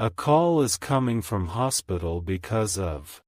A call is coming from hospital because of.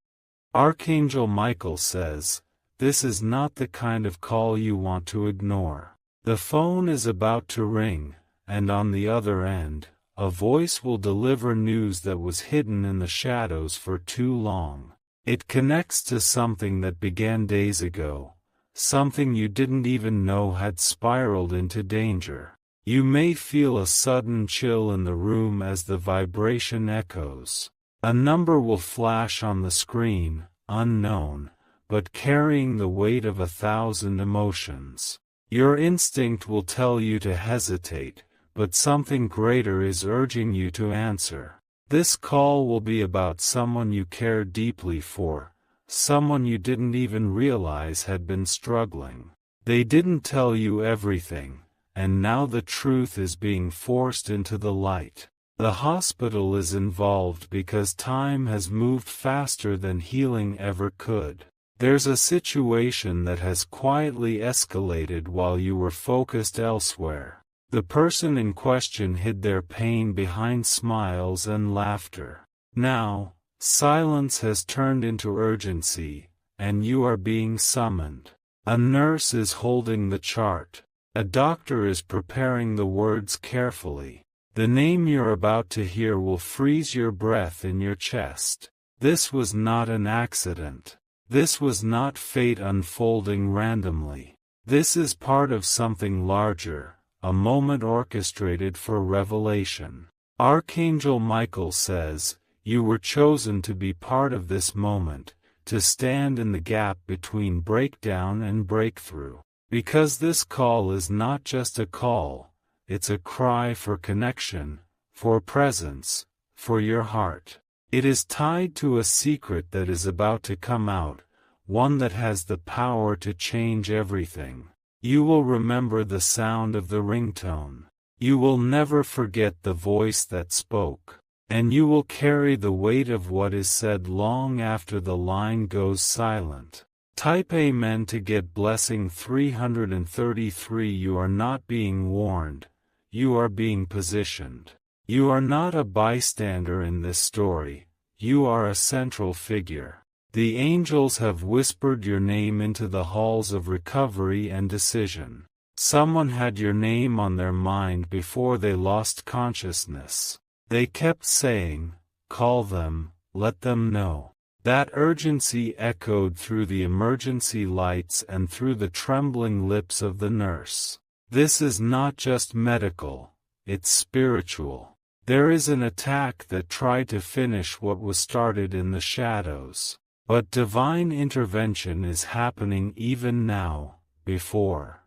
Archangel Michael says, this is not the kind of call you want to ignore. The phone is about to ring, and on the other end, a voice will deliver news that was hidden in the shadows for too long. It connects to something that began days ago, something you didn't even know had spiraled into danger. You may feel a sudden chill in the room as the vibration echoes. A number will flash on the screen, unknown, but carrying the weight of 1,000 emotions. Your instinct will tell you to hesitate, but something greater is urging you to answer. This call will be about someone you care deeply for, someone you didn't even realize had been struggling. They didn't tell you everything, and now the truth is being forced into the light. The hospital is involved because time has moved faster than healing ever could. There's a situation that has quietly escalated while you were focused elsewhere. The person in question hid their pain behind smiles and laughter. Now, silence has turned into urgency, and you are being summoned. A nurse is holding the chart. A doctor is preparing the words carefully. The name you're about to hear will freeze your breath in your chest. This was not an accident. This was not fate unfolding randomly. This is part of something larger, a moment orchestrated for revelation. Archangel Michael says, you were chosen to be part of this moment, to stand in the gap between breakdown and breakthrough. Because this call is not just a call, it's a cry for connection, for presence, for your heart. It is tied to a secret that is about to come out, one that has the power to change everything. You will remember the sound of the ringtone. You will never forget the voice that spoke. And you will carry the weight of what is said long after the line goes silent. Type Amen to get blessing 333. You are not being warned. You are being positioned. You are not a bystander in this story. You are a central figure. The angels have whispered your name into the halls of recovery and decision. Someone had your name on their mind before they lost consciousness. They kept saying, call them, let them know. That urgency echoed through the emergency lights and through the trembling lips of the nurse. This is not just medical, it's spiritual. There is an attack that tried to finish what was started in the shadows. But divine intervention is happening even now, before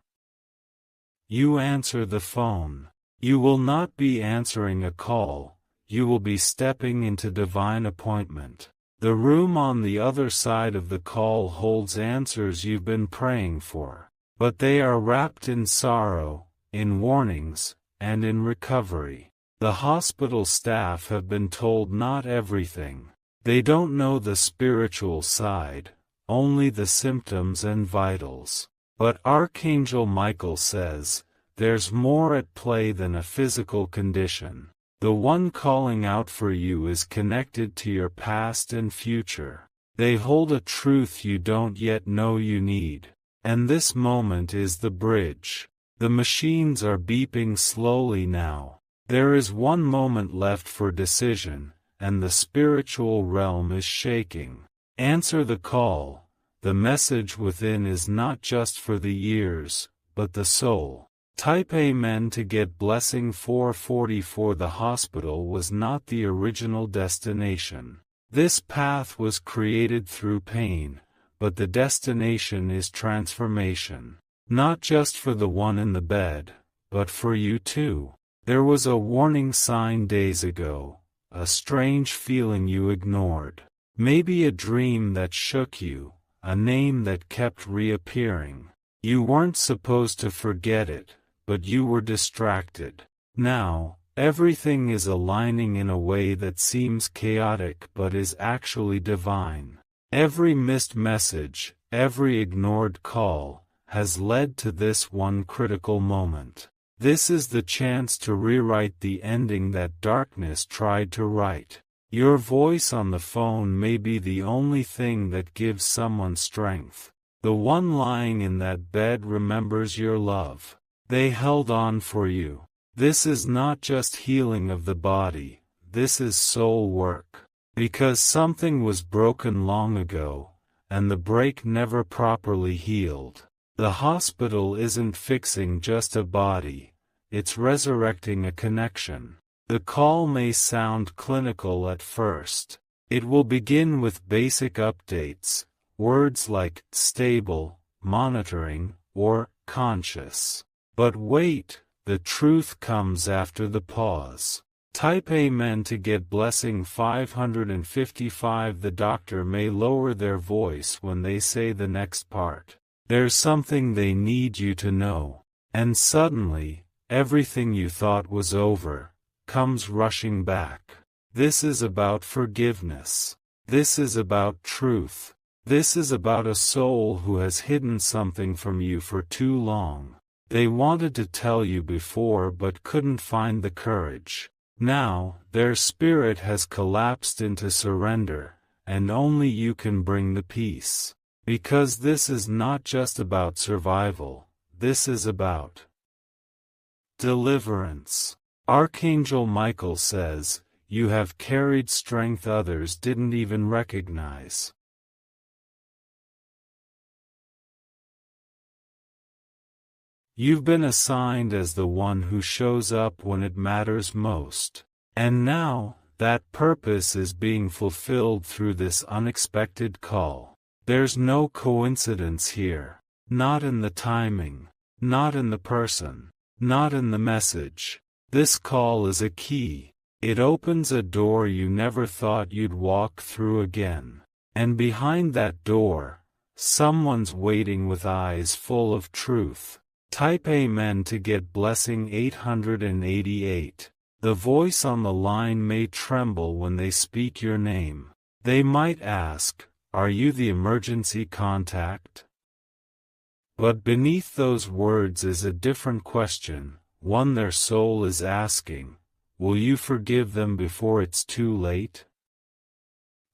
you answer the phone. You will not be answering a call, you will be stepping into divine appointment. The room on the other side of the call holds answers you've been praying for, but they are wrapped in sorrow, in warnings, and in recovery. The hospital staff have been told not everything. They don't know the spiritual side, only the symptoms and vitals. But Archangel Michael says, there's more at play than a physical condition. The one calling out for you is connected to your past and future. They hold a truth you don't yet know you need. And this moment is the bridge. The machines are beeping slowly now. There is one moment left for decision, and the spiritual realm is shaking. Answer the call. The message within is not just for the ears, but the soul. Type Amen to get blessing 444. The hospital was not the original destination. This path was created through pain, but the destination is transformation. Not just for the one in the bed, but for you too. There was a warning sign days ago, a strange feeling you ignored. Maybe a dream that shook you, a name that kept reappearing. You weren't supposed to forget it, but you were distracted. Now, everything is aligning in a way that seems chaotic but is actually divine. Every missed message, every ignored call, has led to this one critical moment. This is the chance to rewrite the ending that darkness tried to write. Your voice on the phone may be the only thing that gives someone strength. The one lying in that bed remembers your love. They held on for you. This is not just healing of the body, this is soul work. Because something was broken long ago, and the break never properly healed. The hospital isn't fixing just a body, it's resurrecting a connection. The call may sound clinical at first. It will begin with basic updates, words like stable, monitoring, or conscious. But wait, the truth comes after the pause. Type Amen to get blessing 555. The doctor may lower their voice when they say the next part. There's something they need you to know. And suddenly, everything you thought was over comes rushing back. This is about forgiveness. This is about truth. This is about a soul who has hidden something from you for too long. They wanted to tell you before but couldn't find the courage. Now, their spirit has collapsed into surrender, and only you can bring the peace. Because this is not just about survival, this is about deliverance. Archangel Michael says, "You have carried strength others didn't even recognize." You've been assigned as the one who shows up when it matters most. And now, that purpose is being fulfilled through this unexpected call. There's no coincidence here. Not in the timing. Not in the person. Not in the message. This call is a key. It opens a door you never thought you'd walk through again. And behind that door, someone's waiting with eyes full of truth. Type Amen to get blessing 888. The voice on the line may tremble when they speak your name. They might ask, "Are you the emergency contact?" But beneath those words is a different question, one their soul is asking, will you forgive them before it's too late?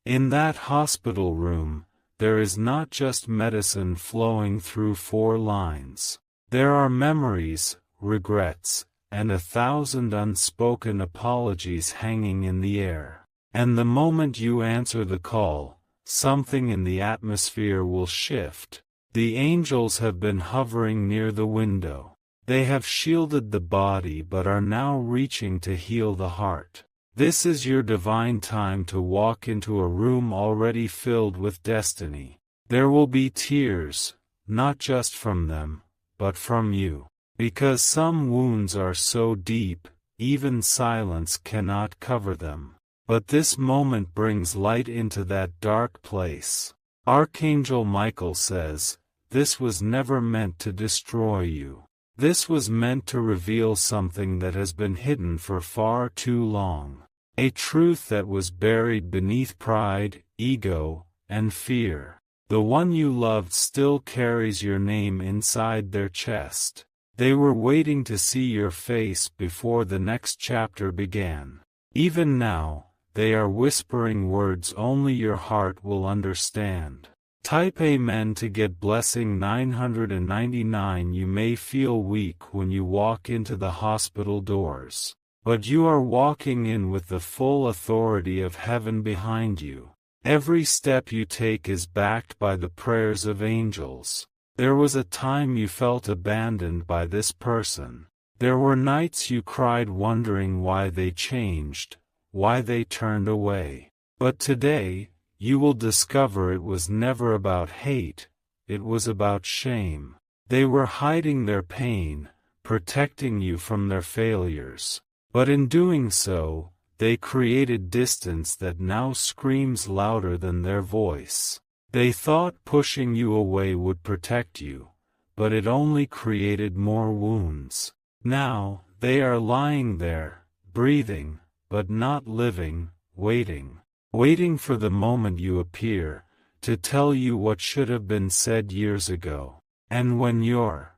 In that hospital room, there is not just medicine flowing through 4 lines. There are memories, regrets, and 1,000 unspoken apologies hanging in the air. And the moment you answer the call, something in the atmosphere will shift. The angels have been hovering near the window. They have shielded the body but are now reaching to heal the heart. This is your divine time to walk into a room already filled with destiny. There will be tears, not just from them, but from you. Because some wounds are so deep, even silence cannot cover them. But this moment brings light into that dark place. Archangel Michael says, this was never meant to destroy you. This was meant to reveal something that has been hidden for far too long. A truth that was buried beneath pride, ego, and fear. The one you loved still carries your name inside their chest. They were waiting to see your face before the next chapter began. Even now, they are whispering words only your heart will understand. Type Amen to get blessing 999. You may feel weak when you walk into the hospital doors. But you are walking in with the full authority of heaven behind you. Every step you take is backed by the prayers of angels. There was a time you felt abandoned by this person. There were nights you cried wondering why they changed, why they turned away. But today, you will discover it was never about hate, it was about shame. They were hiding their pain, protecting you from their failures. But in doing so, they created distance that now screams louder than their voice. They thought pushing you away would protect you, but it only created more wounds. Now, they are lying there, breathing, but not living, waiting. Waiting for the moment you appear, to tell you what should have been said years ago. And when your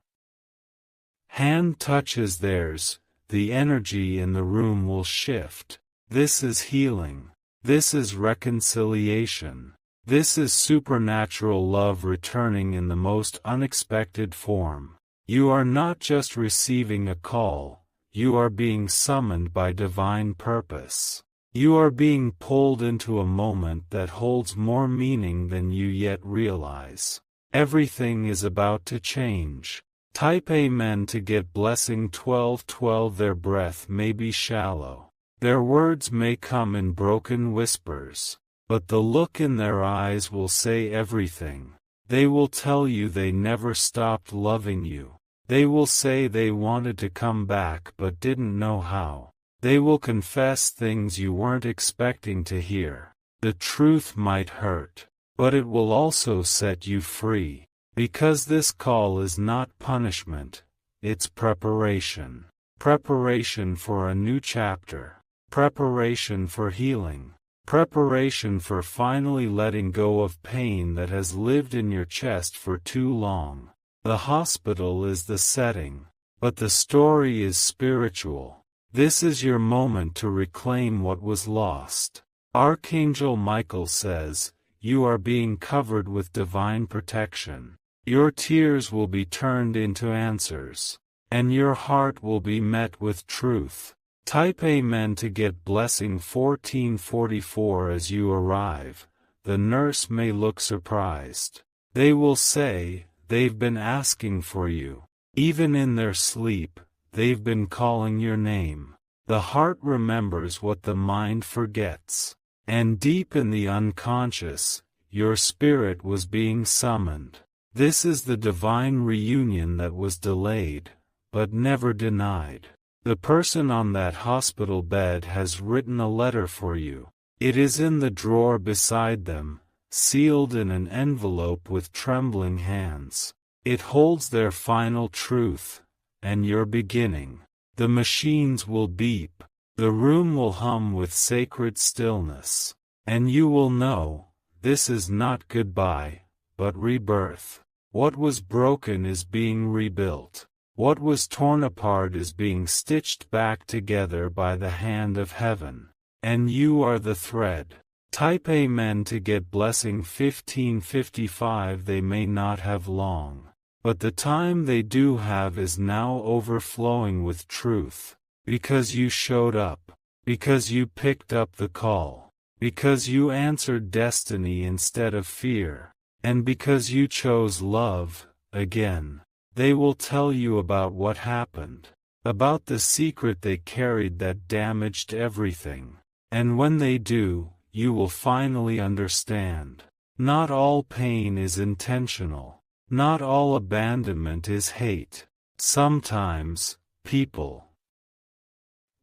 Hand touches theirs, the energy in the room will shift. This is healing. This is reconciliation. This is supernatural love returning in the most unexpected form. You are not just receiving a call, you are being summoned by divine purpose. You are being pulled into a moment that holds more meaning than you yet realize. Everything is about to change. Type Amen to get blessing 1212. Their breath may be shallow. Their words may come in broken whispers, but the look in their eyes will say everything. They will tell you they never stopped loving you. They will say they wanted to come back but didn't know how. They will confess things you weren't expecting to hear. The truth might hurt, but it will also set you free. Because this call is not punishment, it's preparation. Preparation for a new chapter. Preparation for healing. Preparation for finally letting go of pain that has lived in your chest for too long. The hospital is the setting, but the story is spiritual. This is your moment to reclaim what was lost. Archangel Michael says, you are being covered with divine protection. Your tears will be turned into answers, and your heart will be met with truth. Type Amen to get blessing 1444. As you arrive, the nurse may look surprised. They will say, they've been asking for you. Even in their sleep, they've been calling your name. The heart remembers what the mind forgets. And deep in the unconscious, your spirit was being summoned. This is the divine reunion that was delayed, but never denied. The person on that hospital bed has written a letter for you. It is in the drawer beside them, sealed in an envelope with trembling hands. It holds their final truth, and your beginning. The machines will beep, the room will hum with sacred stillness, and you will know, this is not goodbye, but rebirth. What was broken is being rebuilt. What was torn apart is being stitched back together by the hand of heaven. And you are the thread. Type Amen to get blessing 1555. They may not have long, but the time they do have is now overflowing with truth. Because you showed up. Because you picked up the call. Because you answered destiny instead of fear. And because you chose love, again. They will tell you about what happened. About the secret they carried that damaged everything. And when they do, you will finally understand. Not all pain is intentional. Not all abandonment is hate. Sometimes, people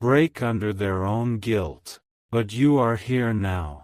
break under their own guilt. But you are here now.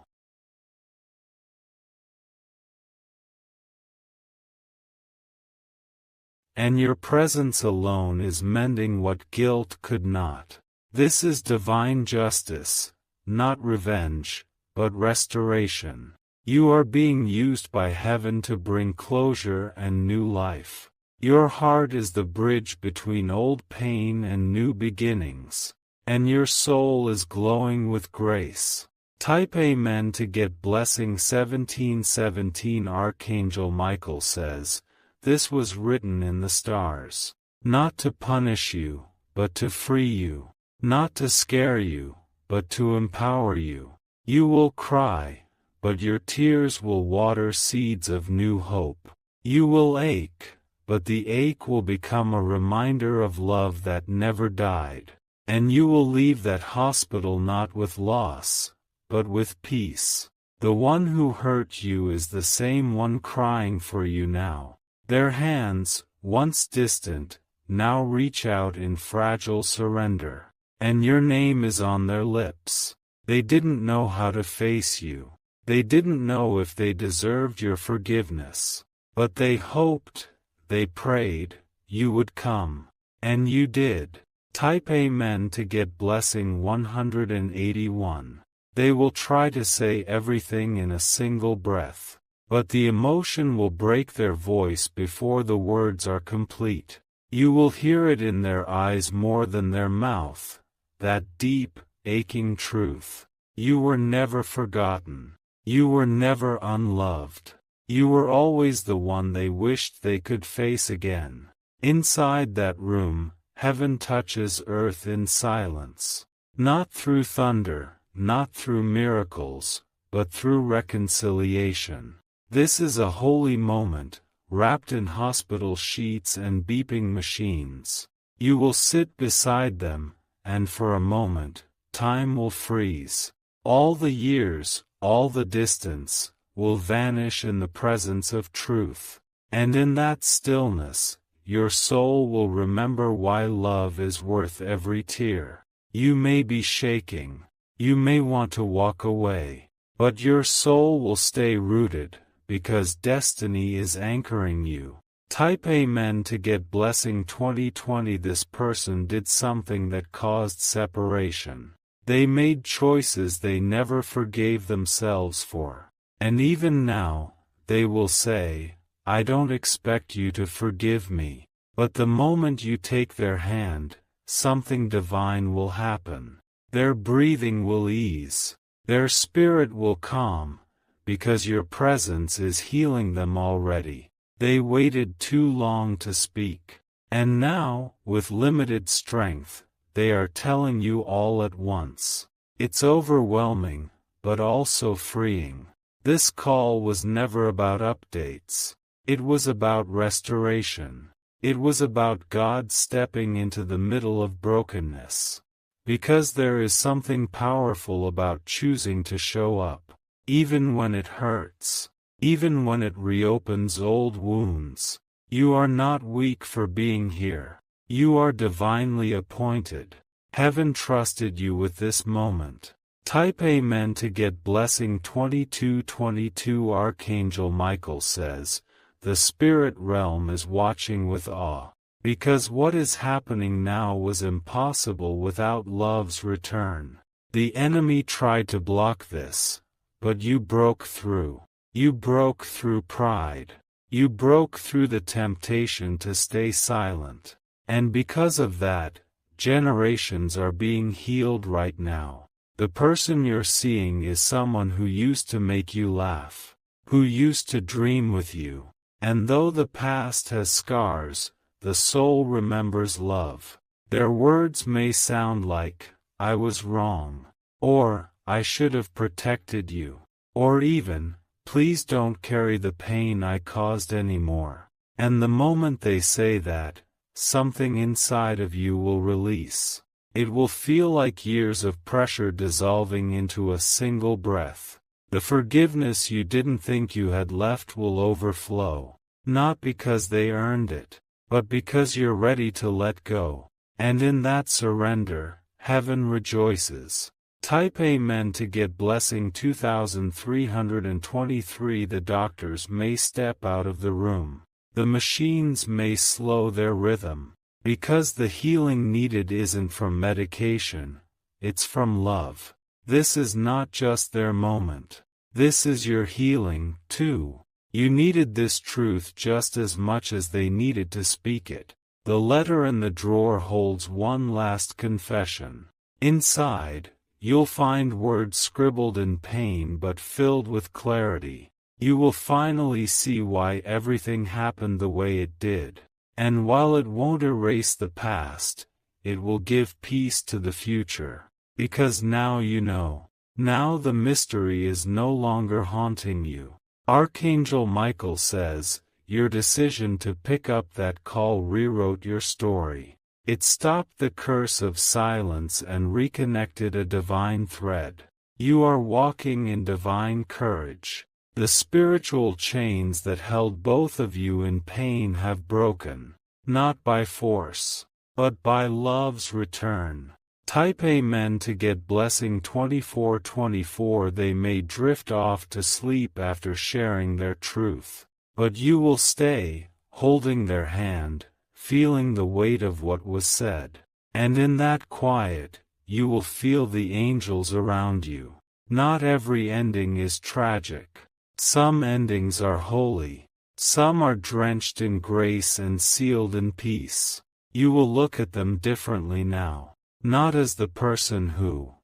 And your presence alone is mending what guilt could not. This is divine justice, not revenge, but restoration. You are being used by heaven to bring closure and new life. Your heart is the bridge between old pain and new beginnings. And your soul is glowing with grace. Type Amen to get blessing 1717. Archangel Michael says, this was written in the stars. Not to punish you, but to free you. Not to scare you, but to empower you. You will cry, but your tears will water seeds of new hope. You will ache, but the ache will become a reminder of love that never died. And you will leave that hospital not with loss, but with peace. The one who hurt you is the same one crying for you now. Their hands, once distant, now reach out in fragile surrender. And your name is on their lips. They didn't know how to face you. They didn't know if they deserved your forgiveness. But they hoped, they prayed, you would come. And you did. Type Amen to get blessing 181. They will try to say everything in a single breath. But the emotion will break their voice before the words are complete. You will hear it in their eyes more than their mouth, that deep, aching truth. You were never forgotten. You were never unloved. You were always the one they wished they could face again. Inside that room, heaven touches earth in silence. Not through thunder, not through miracles, but through reconciliation. This is a holy moment, wrapped in hospital sheets and beeping machines. You will sit beside them, and for a moment, time will freeze. All the years, all the distance, will vanish in the presence of truth. And in that stillness, your soul will remember why love is worth every tear. You may be shaking. You may want to walk away. But your soul will stay rooted, because destiny is anchoring you. Type Amen to get blessing 2020. This person did something that caused separation. They made choices they never forgave themselves for. And even now, they will say, I don't expect you to forgive me. But the moment you take their hand, something divine will happen. Their breathing will ease. Their spirit will calm, because your presence is healing them already. They waited too long to speak. And now, with limited strength, they are telling you all at once. It's overwhelming, but also freeing. This call was never about updates. It was about restoration. It was about God stepping into the middle of brokenness. Because there is something powerful about choosing to show up, even when it hurts, even when it reopens old wounds. You are not weak for being here. You are divinely appointed. Heaven trusted you with this moment. Type Amen to get blessing 2222. Archangel Michael says, the spirit realm is watching with awe. Because what is happening now was impossible without love's return. The enemy tried to block this, but you broke through. You broke through pride. You broke through the temptation to stay silent. And because of that, generations are being healed right now. The person you're seeing is someone who used to make you laugh, who used to dream with you. And though the past has scars, the soul remembers love. Their words may sound like, I was wrong, or, I should have protected you, or even, please don't carry the pain I caused anymore. And the moment they say that, something inside of you will release. It will feel like years of pressure dissolving into a single breath. The forgiveness you didn't think you had left will overflow, not because they earned it, but because you're ready to let go. And in that surrender, heaven rejoices. Type Amen to get blessing 2323. The doctors may step out of the room. The machines may slow their rhythm. Because the healing needed isn't from medication, it's from love. This is not just their moment. This is your healing, too. You needed this truth just as much as they needed to speak it. The letter in the drawer holds one last confession. Inside, you'll find words scribbled in pain but filled with clarity. You will finally see why everything happened the way it did. And while it won't erase the past, it will give peace to the future. Because now you know. Now the mystery is no longer haunting you. Archangel Michael says, your decision to pick up that call rewrote your story. It stopped the curse of silence and reconnected a divine thread. You are walking in divine courage. The spiritual chains that held both of you in pain have broken, not by force, but by love's return. Type Amen to get blessing 2424. They may drift off to sleep after sharing their truth, but you will stay, holding their hand, feeling the weight of what was said. And in that quiet, you will feel the angels around you. Not every ending is tragic. Some endings are holy. Some are drenched in grace and sealed in peace. You will look at them differently now. Not as the person who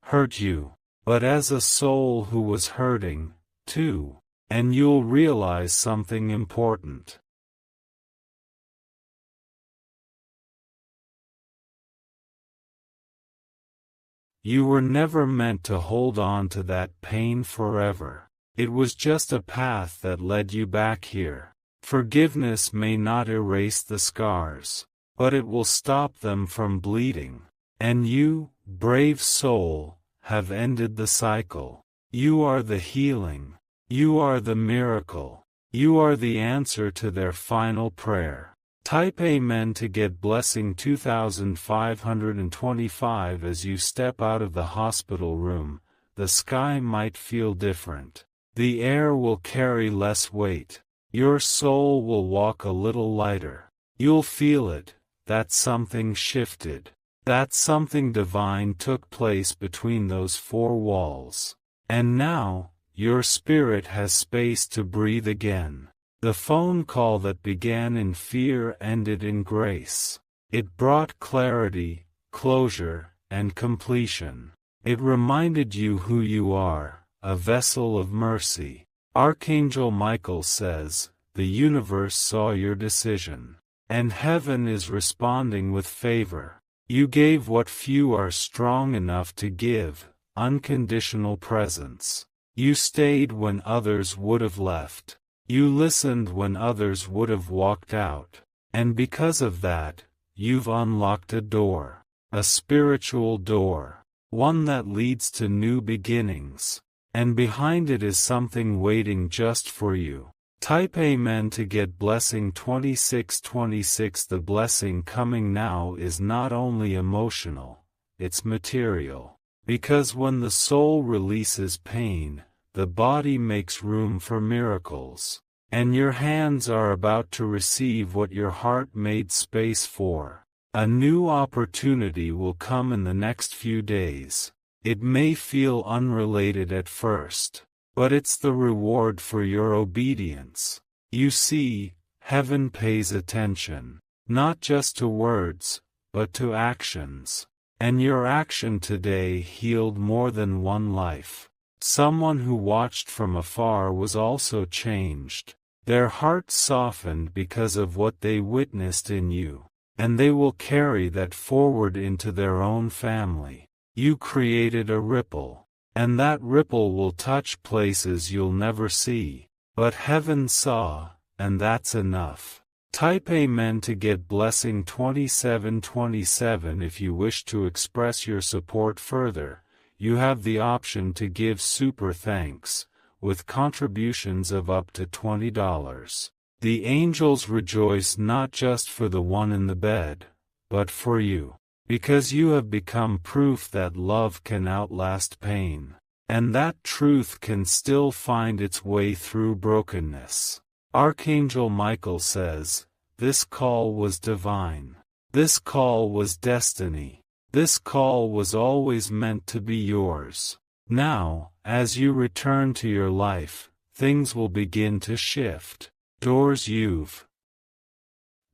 hurt you, but as a soul who was hurting, too. And you'll realize something important. You were never meant to hold on to that pain forever. It was just a path that led you back here. Forgiveness may not erase the scars, but it will stop them from bleeding. And you, brave soul, have ended the cycle. You are the healing. You are the miracle. You are the answer to their final prayer. Type Amen to get blessing 2525 as you step out of the hospital room. The sky might feel different. The air will carry less weight. Your soul will walk a little lighter. You'll feel it, that something shifted. That something divine took place between those four walls. And now, your spirit has space to breathe again. The phone call that began in fear ended in grace. It brought clarity, closure, and completion. It reminded you who you are, a vessel of mercy. Archangel Michael says, the universe saw your decision. And heaven is responding with favor. You gave what few are strong enough to give, unconditional presence. You stayed when others would have left. You listened when others would have walked out. And because of that, you've unlocked a door. A spiritual door. One that leads to new beginnings. And behind it is something waiting just for you. Type Amen to get blessing 2626. The blessing coming now is not only emotional, it's material. Because when the soul releases pain, the body makes room for miracles. And your hands are about to receive what your heart made space for. A new opportunity will come in the next few days. It may feel unrelated at first, but it's the reward for your obedience. You see, heaven pays attention, not just to words, but to actions. And your action today healed more than one life. Someone who watched from afar was also changed. Their hearts softened because of what they witnessed in you. And they will carry that forward into their own family. You created a ripple. And that ripple will touch places you'll never see. But heaven saw, and that's enough. Type Amen to get blessing 2727. If you wish to express your support further, you have the option to give super thanks, with contributions of up to $20. The angels rejoice not just for the one in the bed, but for you, because you have become proof that love can outlast pain, and that truth can still find its way through brokenness. Archangel Michael says, this call was divine. This call was destiny. This call was always meant to be yours. Now, as you return to your life, things will begin to shift. Doors you've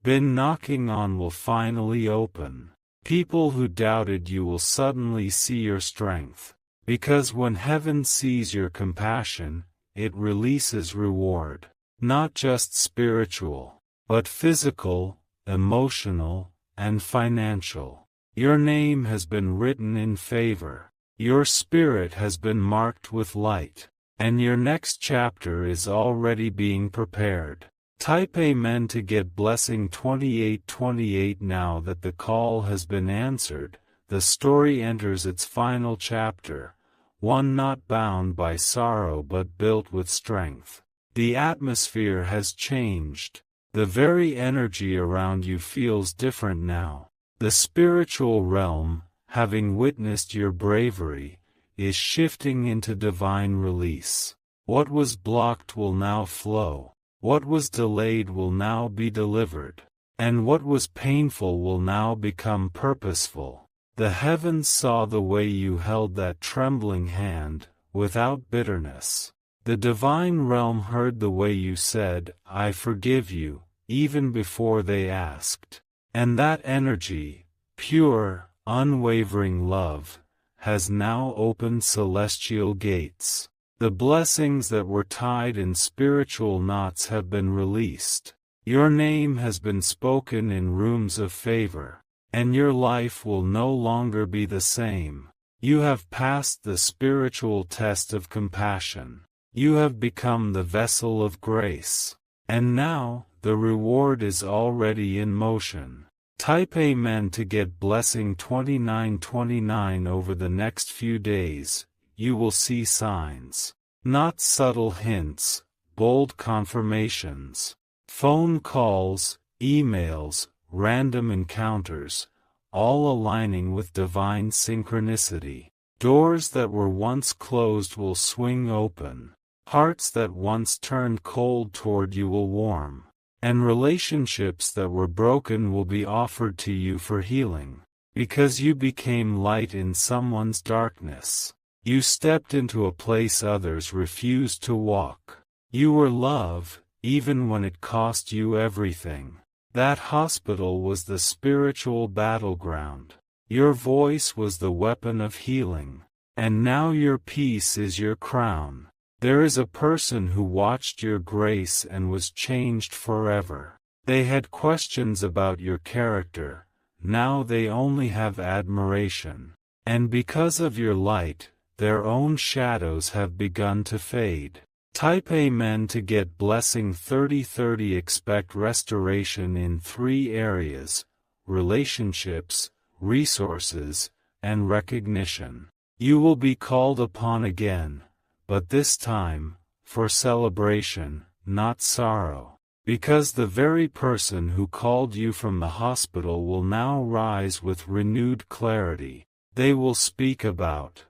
been knocking on will finally open. People who doubted you will suddenly see your strength. Because when heaven sees your compassion, it releases reward. Not just spiritual, but physical, emotional, and financial. Your name has been written in favor. Your spirit has been marked with light. And your next chapter is already being prepared. Type Amen to get blessing 2828. Now that the call has been answered, the story enters its final chapter, one not bound by sorrow but built with strength. The atmosphere has changed. The very energy around you feels different now. The spiritual realm, having witnessed your bravery, is shifting into divine release. What was blocked will now flow. What was delayed will now be delivered. And what was painful will now become purposeful. The heavens saw the way you held that trembling hand, without bitterness. The divine realm heard the way you said, "I forgive you," even before they asked. And that energy, pure, unwavering love, has now opened celestial gates. The blessings that were tied in spiritual knots have been released. Your name has been spoken in rooms of favor, and your life will no longer be the same. You have passed the spiritual test of compassion. You have become the vessel of grace. And now, the reward is already in motion. Type Amen to get blessing 2929 over the next few days. You will see signs. Not subtle hints, bold confirmations. Phone calls, emails, random encounters, all aligning with divine synchronicity. Doors that were once closed will swing open. Hearts that once turned cold toward you will warm. And relationships that were broken will be offered to you for healing. Because you became light in someone's darkness. You stepped into a place others refused to walk. You were love, even when it cost you everything. That hospital was the spiritual battleground. Your voice was the weapon of healing. And now your peace is your crown. There is a person who watched your grace and was changed forever. They had questions about your character, now they only have admiration. And because of your light, their own shadows have begun to fade. Type Amen to get blessing 3030. Expect restoration in 3 areas: relationships, resources, and recognition. You will be called upon again, but this time, for celebration, not sorrow. Because the very person who called you from the hospital will now rise with renewed clarity. They will speak about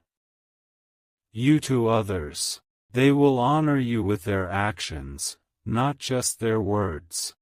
you to others. They will honor you with their actions, not just their words.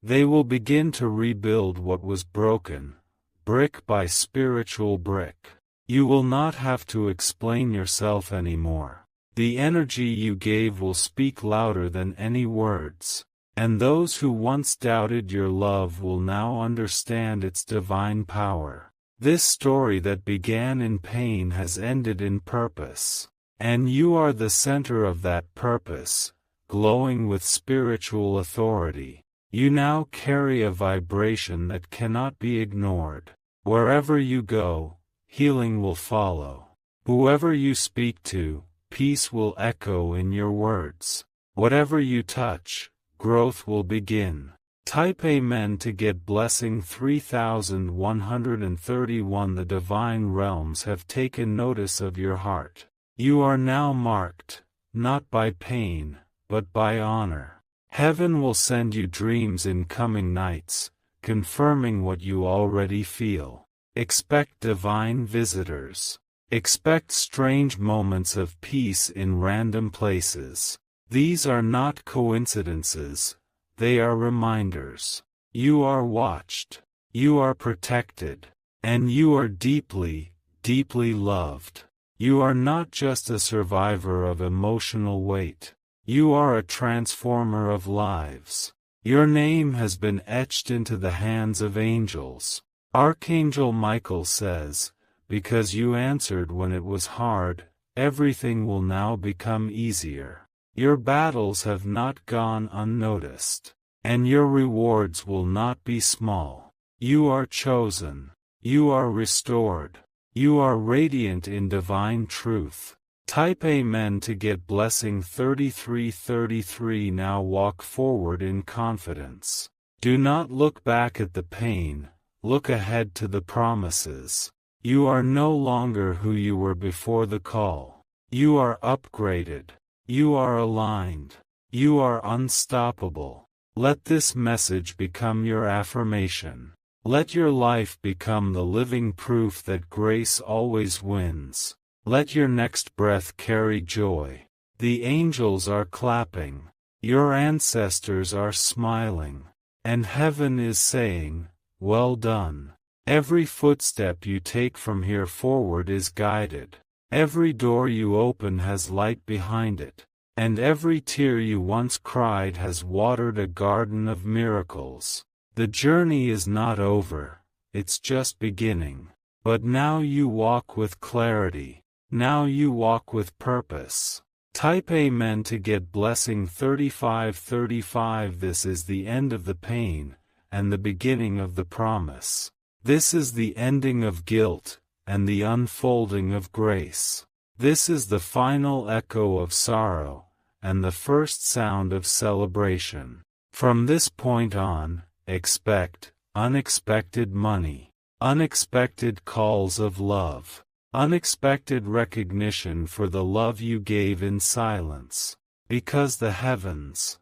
They will begin to rebuild what was broken, brick by spiritual brick. You will not have to explain yourself anymore. The energy you gave will speak louder than any words. And those who once doubted your love will now understand its divine power. This story that began in pain has ended in purpose. And you are the center of that purpose, glowing with spiritual authority. You now carry a vibration that cannot be ignored. Wherever you go, healing will follow. Whoever you speak to, peace will echo in your words. Whatever you touch, growth will begin. Type Amen to get blessing 3131. The divine realms have taken notice of your heart. You are now marked, not by pain, but by honor. Heaven will send you dreams in coming nights, confirming what you already feel. Expect divine visitors. Expect strange moments of peace in random places. These are not coincidences, they are reminders. You are watched, you are protected, and you are deeply, deeply loved. You are not just a survivor of emotional weight. You are a transformer of lives. Your name has been etched into the hands of angels. Archangel Michael says, because you answered when it was hard, everything will now become easier. Your battles have not gone unnoticed. And your rewards will not be small. You are chosen. You are restored. You are radiant in divine truth. Type Amen to get blessing 3333. Now walk forward in confidence. Do not look back at the pain, look ahead to the promises. You are no longer who you were before the call. You are upgraded. You are aligned. You are unstoppable. Let this message become your affirmation. Let your life become the living proof that grace always wins. Let your next breath carry joy. The angels are clapping. Your ancestors are smiling. And heaven is saying, well done. Every footstep you take from here forward is guided. Every door you open has light behind it. And every tear you once cried has watered a garden of miracles. The journey is not over, it's just beginning. But now you walk with clarity. Now you walk with purpose. Type Amen to get blessing 3535. This is the end of the pain, and the beginning of the promise. This is the ending of guilt, and the unfolding of grace. This is the final echo of sorrow, and the first sound of celebration. From this point on, expect unexpected money, unexpected calls of love, unexpected recognition for the love you gave in silence, because the heavens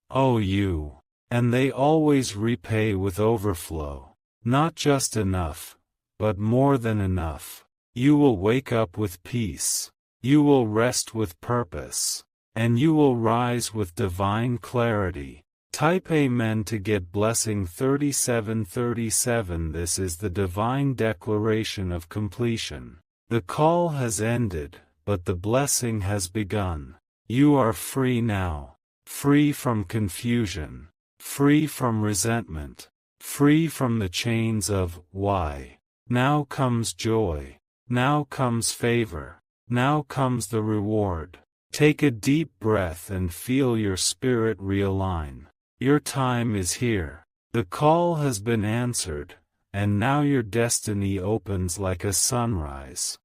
owe you, and they always repay with overflow, not just enough, but more than enough. You will wake up with peace, you will rest with purpose, and you will rise with divine clarity. Type Amen to get blessing 3737. This is the divine declaration of completion. The call has ended, but the blessing has begun. You are free now, free from confusion, free from resentment, free from the chains of why. Now comes joy. Now comes favor. Now comes the reward. Take a deep breath and feel your spirit realign. Your time is here. The call has been answered, and now your destiny opens like a sunrise.